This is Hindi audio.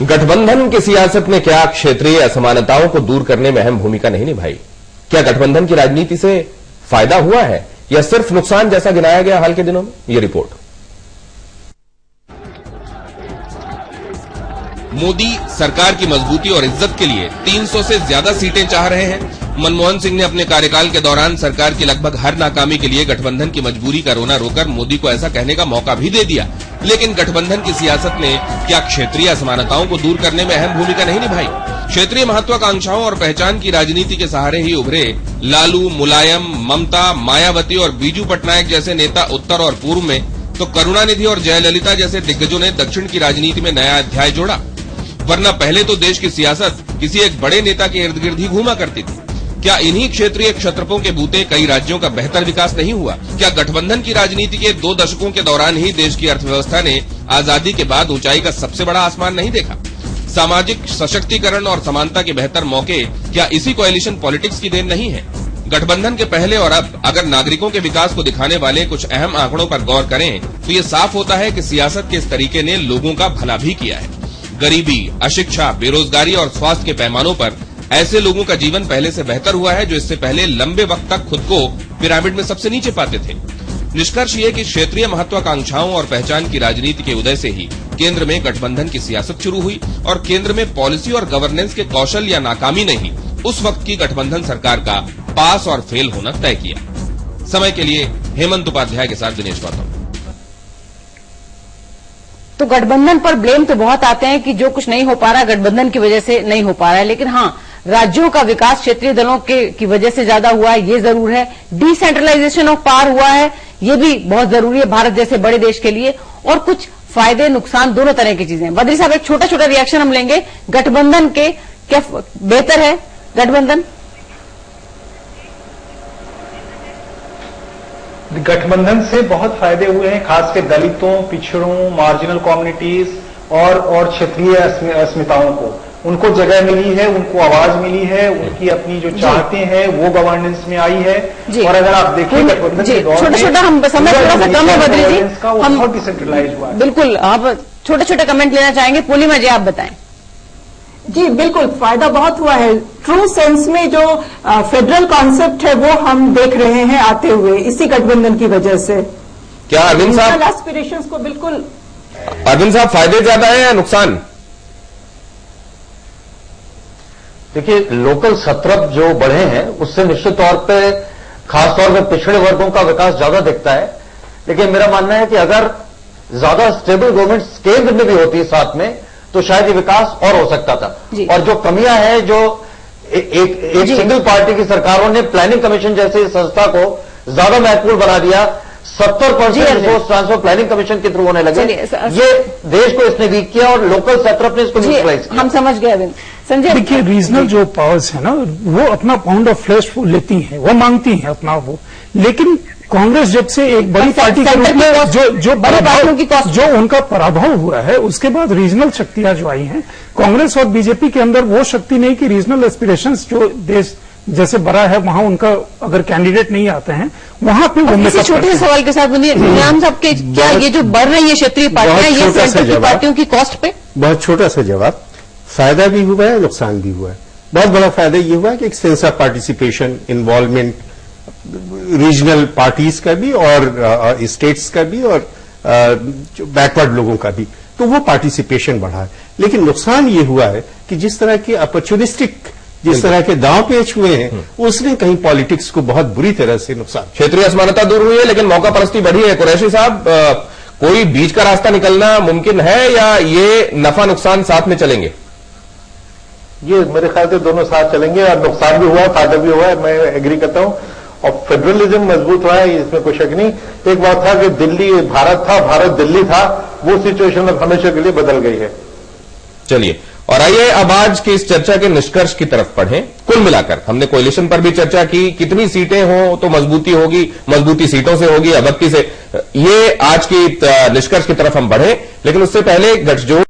गठबंधन की सियासत में क्या क्षेत्रीय असमानताओं को दूर करने में अहम भूमिका नहीं निभाई? क्या गठबंधन की राजनीति से फायदा हुआ है या सिर्फ नुकसान जैसा गिनाया गया हाल के दिनों में? यह रिपोर्ट। मोदी सरकार की मजबूती और इज्जत के लिए 300 से ज्यादा सीटें चाह रहे हैं। मनमोहन सिंह ने अपने कार्यकाल के दौरान सरकार की लगभग हर नाकामी के लिए गठबंधन की मजबूरी का रोना रोकर मोदी को ऐसा कहने का मौका भी दे दिया। लेकिन गठबंधन की सियासत ने क्या क्षेत्रीय असमानताओं को दूर करने में अहम भूमिका नहीं निभाई? क्षेत्रीय महत्वाकांक्षाओं और पहचान की राजनीति के सहारे ही उभरे लालू, मुलायम, ममता, मायावती और बीजू पटनायक जैसे नेता उत्तर और पूर्व में, तो करुणानिधि और जयललिता जैसे दिग्गजों ने दक्षिण की राजनीति में नया अध्याय जोड़ा। वरना पहले तो देश की सियासत किसी एक बड़े नेता के इर्द गिर्द ही घूमा करती थी। क्या इन्हीं क्षेत्रीय क्षत्रपों के बूते कई राज्यों का बेहतर विकास नहीं हुआ? क्या गठबंधन की राजनीति के 2 दशकों के दौरान ही देश की अर्थव्यवस्था ने आजादी के बाद ऊंचाई का सबसे बड़ा आसमान नहीं देखा? सामाजिक सशक्तिकरण और समानता के बेहतर मौके क्या इसी कोएलिशन पॉलिटिक्स की देन नहीं है? गठबंधन के पहले और अब अगर नागरिकों के विकास को दिखाने वाले कुछ अहम आंकड़ों पर गौर करें तो ये साफ होता है कि सियासत के इस तरीके ने लोगों का भला भी किया है। गरीबी, अशिक्षा, बेरोजगारी और स्वास्थ्य के पैमानों पर ऐसे लोगों का जीवन पहले से बेहतर हुआ है जो इससे पहले लंबे वक्त तक खुद को पिरामिड में सबसे नीचे पाते थे। निष्कर्ष ये कि क्षेत्रीय महत्वाकांक्षाओं और पहचान की राजनीति के उदय से ही केंद्र में गठबंधन की सियासत शुरू हुई और केंद्र में पॉलिसी और गवर्नेंस के कौशल या नाकामी ने ही उस वक्त की गठबंधन सरकार का पास और फेल होना तय किया। समय के लिए हेमंत उपाध्याय के साथ दिनेश गौतम। तो गठबंधन पर ब्लेम तो बहुत आते हैं कि जो कुछ नहीं हो पा रहा गठबंधन की वजह से नहीं हो पा रहा है, लेकिन हाँ, राज्यों का विकास क्षेत्रीय दलों की वजह से ज्यादा हुआ है, ये जरूर है। डिसेंट्रलाइजेशन ऑफ पावर हुआ है, ये भी बहुत जरूरी है भारत जैसे बड़े देश के लिए। और कुछ फायदे नुकसान दोनों तरह की चीजें हैं। बद्री साहब, एक छोटा छोटा रिएक्शन हम लेंगे। गठबंधन के क्या बेहतर है गठबंधन? गठबंधन से बहुत फायदे हुए हैं, खासकर दलितों, पिछड़ों, मार्जिनल कम्युनिटीज और क्षेत्रीय अस्मिताओं को उनको जगह मिली है, उनको आवाज मिली है, उनकी अपनी जो चाहते हैं वो गवर्नेंस में आई है। और अगर आप देखिए गठबंधन के दौर में छोटा-छोटा हम समय थोड़ा सा कम है बद्री जी, हम बहुत डिसेंट्रलाइज हुआ है। बिल्कुल, आप छोटे-छोटे कमेंट लेना चाहेंगे? पूर्णिमा जी, आप बताएं। जी बिल्कुल, फायदा बहुत हुआ है। ट्रू सेंस में जो फेडरल कॉन्सेप्ट है वो हम देख रहे हैं आते हुए इसी गठबंधन की वजह से। क्या अरविंद साहब एस्पिरेशंस को बिल्कुल, अरविंद साहब, फायदे ज्यादा है या नुकसान? देखिए, लोकल सत्रप जो बढ़े हैं उससे निश्चित तौर पे खासतौर पे पिछड़े वर्गों का विकास ज्यादा दिखता है। लेकिन मेरा मानना है कि अगर ज्यादा स्टेबल गवर्नमेंट केंद्र में भी होती साथ में तो शायद ये विकास और हो सकता था। और जो कमियां हैं, जो एक सिंगल पार्टी की सरकारों ने प्लानिंग कमीशन जैसी संस्था को ज्यादा महत्वपूर्ण बना दिया। 70% रिसोर्स ट्रांसफर प्लानिंग कमीशन के थ्रू होने लगे। ये देश को इसने वीक किया और लोकल सेटअप ने इसको न्यूट्रलाइज किया। हम समझ गए अरविंद। संजय, देखिए, रीजनल जो पावर्स है ना, वो अपना पाउंड ऑफ फ्लैश लेती हैं, वो मांगती हैं अपना वो। लेकिन कांग्रेस जब से एक बड़ी पार्टी के रूप में जो बड़ी पार्टियों की जो उनका पराभव हुआ है, उसके बाद रीजनल शक्तियां जो आई हैं, कांग्रेस और बीजेपी के अंदर वो शक्ति नहीं कि रीजनल एस्पिरेशंस जो देश जैसे बड़ा है वहां उनका अगर कैंडिडेट नहीं आते हैं वहां पे वो। किसी छोटे से सवाल के साथ नियाम साहब के, क्या ये जो बढ़ रही है क्षेत्रीय पार्टियां, ये सेंटर की पार्टियों की कॉस्ट पे? बहुत छोटा सा जवाब। फायदा भी हुआ है, नुकसान भी हुआ है। बहुत बड़ा फायदा ये हुआ है कि एक sense of participation, involvement regional parties का भी और स्टेट्स का भी और बैकवर्ड लोगों का भी, तो वो पार्टिसिपेशन बढ़ा है। लेकिन नुकसान ये हुआ है कि जिस तरह की अपॉर्चुनिस्टिक, जिस तरह के दांव पेच हुए हैं, उसने कहीं पॉलिटिक्स को बहुत बुरी तरह से नुकसान। क्षेत्रीय असमानता दूर हुई है लेकिन मौका परस्ती बढ़ी है। कुरैशी साहब, कोई बीच का रास्ता निकलना मुमकिन है या ये नफा नुकसान साथ में चलेंगे? ये मेरे ख्याल से दोनों साथ चलेंगे और नुकसान भी हुआ, फायदा भी हुआ है, मैं एग्री करता हूं। और फेडरलिज्म मजबूत हुआ है, इसमें कोई शक नहीं। एक बात था कि दिल्ली भारत था, भारत दिल्ली था, वो सिचुएशन अब हमेशा के लिए बदल गई है। चलिए, और आइए अब आज की इस चर्चा के निष्कर्ष की तरफ बढ़ें। कुल मिलाकर हमने कोएलिशन पर भी चर्चा की, कितनी सीटें हो तो मजबूती होगी, मजबूती सीटों से होगी, अबक्की से। ये आज की निष्कर्ष की तरफ हम बढ़े, लेकिन उससे पहले गठजोड़